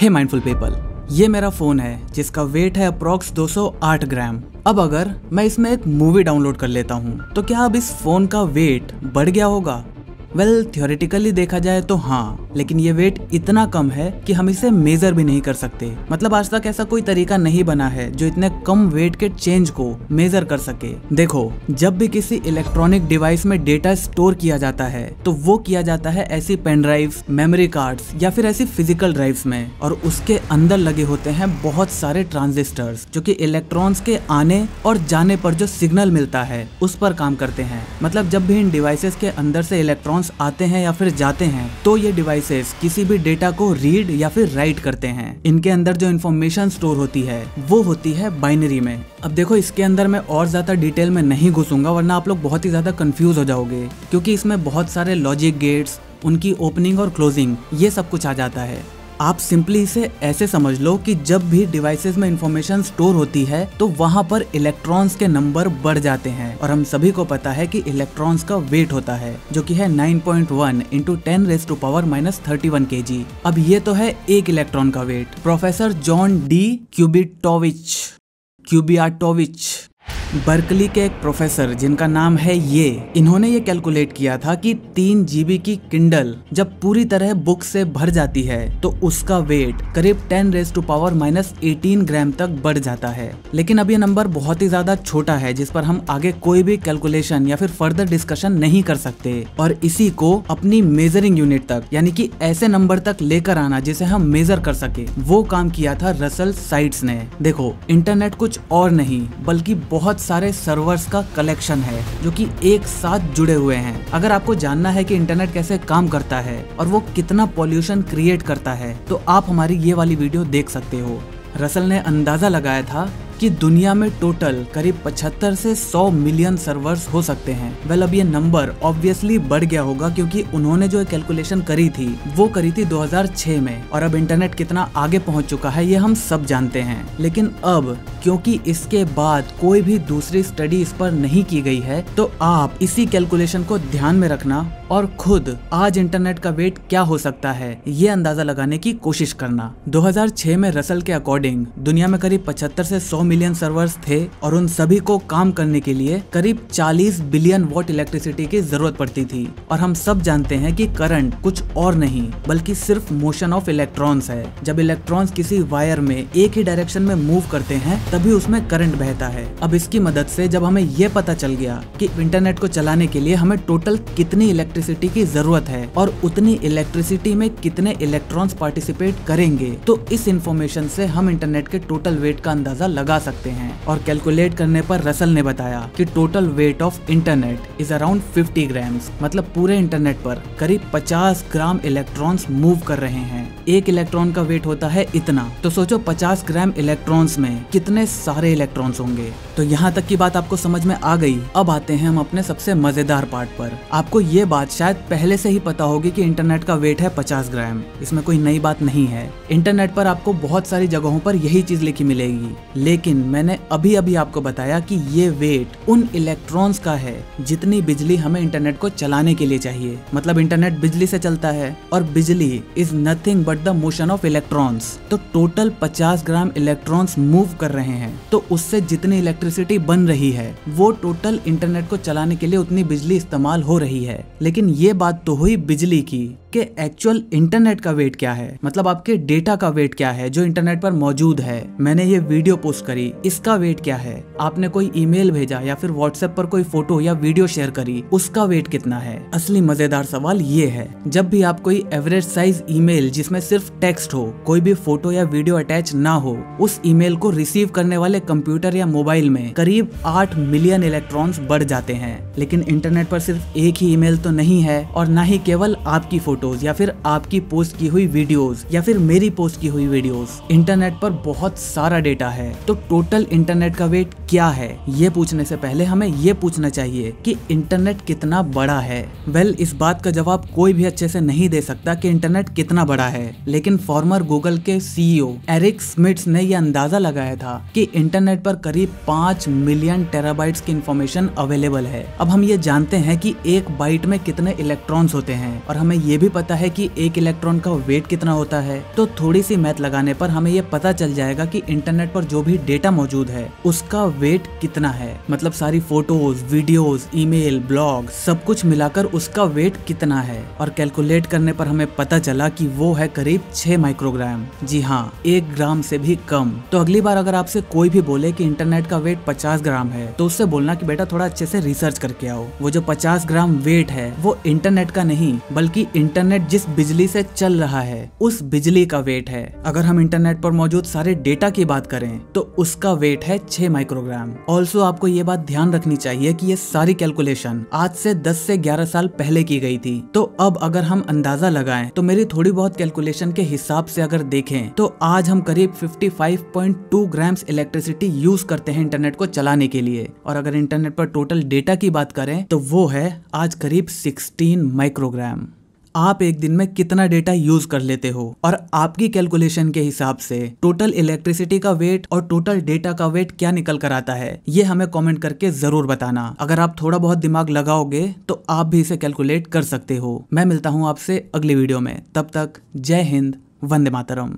हे mindful people, ये मेरा phone है जिसका वेट है अप्रॉक्स 208 ग्राम। अब अगर मैं इसमें एक मूवी डाउनलोड कर लेता हूँ तो क्या अब इस फोन का वेट बढ़ गया होगा? वेल, थियोरेटिकली देखा जाए तो हाँ, लेकिन ये वेट इतना कम है कि हम इसे मेजर भी नहीं कर सकते। मतलब आज तक ऐसा कोई तरीका नहीं बना है जो इतने कम वेट के चेंज को मेजर कर सके। देखो, जब भी किसी इलेक्ट्रॉनिक डिवाइस में डेटा स्टोर किया जाता है तो वो किया जाता है ऐसी पेन ड्राइव्स, मेमोरी कार्ड्स या फिर ऐसी फिजिकल ड्राइव्स में, और उसके अंदर लगे होते हैं बहुत सारे ट्रांजिस्टर्स जो कि इलेक्ट्रॉन्स के आने और जाने पर जो सिग्नल मिलता है उस पर काम करते हैं। मतलब जब भी इन डिवाइसेस के अंदर से इलेक्ट्रॉन्स आते हैं या फिर जाते हैं तो ये डिवाइसेस किसी भी डेटा को रीड या फिर राइट करते हैं। इनके अंदर जो इन्फॉर्मेशन स्टोर होती है वो होती है बाइनरी में। अब देखो, इसके अंदर मैं और ज्यादा डिटेल में नहीं घुसूंगा वरना आप लोग बहुत ही ज्यादा कंफ्यूज हो जाओगे, क्योंकि इसमें बहुत सारे लॉजिक गेट्स, उनकी ओपनिंग और क्लोजिंग, ये सब कुछ आ जाता है। आप सिंपली इसे ऐसे समझ लो कि जब भी डिवाइसेस में इंफॉर्मेशन स्टोर होती है तो वहां पर इलेक्ट्रॉन्स के नंबर बढ़ जाते हैं, और हम सभी को पता है कि इलेक्ट्रॉन्स का वेट होता है जो कि है 9.1 × 10⁻⁻31 kg। अब ये तो है एक इलेक्ट्रॉन का weight. Professor John D Kubiatowicz Berkeley के एक प्रोफेसर जिनका नाम है इन्होंने ये कैलकुलेट किया था कि 3 GB की किंडल जब पूरी तरह बुक से भर जाती है तो उसका वेट करीब 10⁻18 ग्राम तक बढ़ जाता है। लेकिन अब ये नंबर बहुत ही ज्यादा छोटा है जिस पर हम आगे कोई भी कैलकुलेशन या फिर फर्दर डिस्कशन नहीं कर सकते, और इसी को अपनी मेजरिंग यूनिट तक, यानी कि ऐसे नंबर तक लेकर आना जिसे हम मेजर कर सके, वो काम किया था रसल साइट्स ने। देखो, इंटरनेट कुछ और नहीं बल्कि बहुत सारे सर्वर्स का कलेक्शन है जो कि एक साथ जुड़े हुए हैं। अगर आपको जानना है कि इंटरनेट कैसे काम करता है और वो कितना पॉल्यूशन क्रिएट करता है तो आप हमारी ये वाली वीडियो देख सकते हो। रसल ने अंदाजा लगाया था कि दुनिया में टोटल करीब 75 से 100 मिलियन सर्वर्स हो सकते हैं। वेल, अब ये नंबर ऑब्वियसली बढ़ गया होगा क्योंकि उन्होंने जो कैलकुलेशन करी थी वो करी थी 2006 में, और अब इंटरनेट कितना आगे पहुंच चुका है ये हम सब जानते हैं। लेकिन अब क्योंकि इसके बाद कोई भी दूसरी स्टडी इस पर नहीं की गई है तो आप इसी कैलकुलेशन को ध्यान में रखना और खुद आज इंटरनेट का वेट क्या हो सकता है ये अंदाजा लगाने की कोशिश करना। 2006 में रसल के अकॉर्डिंग दुनिया में करीब 75 से 100 मिलियन सर्वर्स थे, और उन सभी को काम करने के लिए करीब 40 बिलियन वॉट इलेक्ट्रिसिटी की जरूरत पड़ती थी। और हम सब जानते हैं कि करंट कुछ और नहीं बल्कि सिर्फ मोशन ऑफ इलेक्ट्रॉन्स है। जब इलेक्ट्रॉन्स किसी वायर में एक ही डायरेक्शन में मूव करते हैं तभी उसमें करंट बहता है। अब इसकी मदद से जब हमें ये पता चल गया कि इंटरनेट को चलाने के लिए हमें टोटल कितनी इलेक्ट्रिसिटी की जरूरत है और उतनी इलेक्ट्रिसिटी में कितने इलेक्ट्रॉन्स पार्टिसिपेट करेंगे, तो इस इंफॉर्मेशन से हम इंटरनेट के टोटल वेट का अंदाजा लगा सकते हैं। और कैलकुलेट करने पर रसल ने बताया कि total weight of internet is around 50 grams. मतलब पूरे इंटरनेट पर करीब 50 ग्राम इलेक्ट्रॉन्स मूव कर रहे हैं। एक इलेक्ट्रॉन का वेट होता है इतना, तो सोचो 50 ग्राम इलेक्ट्रॉन्स में कितने सारे इलेक्ट्रॉन्स होंगे। तो यहाँ तक की बात आपको समझ में आ गई। अब आते हैं हम अपने सबसे मजेदार पार्ट पर। आपको ये बात शायद पहले से ही पता होगी कि इंटरनेट का वेट है 50 ग्राम। इसमें कोई नई बात नहीं है। इंटरनेट पर आपको बहुत सारी जगहों पर यही चीज लिखी मिलेगी, लेकिन मैंने अभी अभी आपको बताया कि ये वेट उन इलेक्ट्रॉन्स का है जितनी बिजली हमें इंटरनेट को चलाने के लिए चाहिए। मतलब इंटरनेट बिजली से चलता है और बिजली is nothing but the motion of electrons. तो टोटल 50 ग्राम इलेक्ट्रॉन्स मूव कर रहे हैं, तो उससे जितनी इलेक्ट्रिसिटी बन रही है वो टोटल इंटरनेट को चलाने के लिए उतनी बिजली इस्तेमाल हो रही है। लेकिन ये बात तो हुई बिजली की, कि एक्चुअल इंटरनेट का वेट क्या है। मतलब आपके डेटा का वेट क्या है जो इंटरनेट पर मौजूद है। मैंने ये वीडियो पोस्ट करी, इसका वेट क्या है। आपने कोई ईमेल भेजा या फिर व्हाट्सएप पर कोई फोटो या वीडियो शेयर करी, उसका वेट कितना है। असली मजेदार सवाल ये है, जब भी आप कोई एवरेज साइज ईमेल जिसमें सिर्फ टेक्स्ट हो, कोई भी फोटो या वीडियो अटैच ना हो, उस ईमेल को रिसीव करने वाले कंप्यूटर या मोबाइल में करीब 8 मिलियन इलेक्ट्रॉन्स बढ़ जाते हैं। लेकिन इंटरनेट पर सिर्फ एक ही ईमेल तो नहीं है, और ना ही केवल आपकी फोटोज या फिर आपकी पोस्ट की हुई वीडियोस या फिर मेरी पोस्ट की हुई वीडियोस। इंटरनेट पर बहुत सारा डेटा है। तो टोटल इंटरनेट का वेट क्या है ये पूछने से पहले हमें ये पूछना चाहिए कि इंटरनेट कितना बड़ा है। वेल, इस बात का जवाब कोई भी अच्छे से नहीं दे सकता कि इंटरनेट कितना बड़ा है, लेकिन फॉर्मर गूगल के CEO एरिक स्मिट्स ने यह अंदाजा लगाया था कि इंटरनेट पर करीब 5 मिलियन टेराबाइट्स की इंफॉर्मेशन अवेलेबल है। अब हम ये जानते हैं कि एक बाइट में कितने इलेक्ट्रॉन्स होते हैं और हमें ये भी पता है कि एक इलेक्ट्रॉन का वेट कितना होता है, तो थोड़ी सी मैथ लगाने पर हमें ये पता चल जाएगा कि इंटरनेट पर जो भी डेटा मौजूद है उसका वेट कितना है। मतलब सारी फोटोज, वीडियोस, ईमेल, ब्लॉग सब कुछ मिलाकर उसका वेट कितना है। और कैलकुलेट करने पर हमें पता चला कि वो है करीब 6 माइक्रोग्राम। जी हाँ, 1 ग्राम से भी कम। तो अगली बार अगर आपसे कोई भी बोले कि इंटरनेट का वेट 50 ग्राम है तो उससे बोलना कि बेटा थोड़ा अच्छे से रिसर्च करके आओ। वो जो 50 ग्राम वेट है वो इंटरनेट का नहीं बल्कि इंटरनेट जिस बिजली से चल रहा है उस बिजली का वेट है। अगर हम इंटरनेट पर मौजूद सारे डेटा की बात करें तो उसका वेट है 6 माइक्रोग्राम। ऑल्सो आपको ये बात ध्यान रखनी चाहिए कि ये सारी कैलकुलेशन आज से 10 से 11 साल पहले की गई थी। तो अब अगर हम अंदाजा लगाएं तो मेरी थोड़ी बहुत कैलकुलेशन के हिसाब से अगर देखें तो आज हम करीब 55.2 ग्राम्स इलेक्ट्रिसिटी यूज करते हैं इंटरनेट को चलाने के लिए। और अगर इंटरनेट पर टोटल डेटा की बात करें तो वो है आज करीब 16 माइक्रोग्राम। आप एक दिन में कितना डेटा यूज कर लेते हो और आपकी कैलकुलेशन के हिसाब से टोटल इलेक्ट्रिसिटी का वेट और टोटल डेटा का वेट क्या निकल कर आता है, ये हमें कमेंट करके जरूर बताना। अगर आप थोड़ा बहुत दिमाग लगाओगे तो आप भी इसे कैलकुलेट कर सकते हो। मैं मिलता हूँ आपसे अगली वीडियो में, तब तक जय हिंद, वंदे मातरम।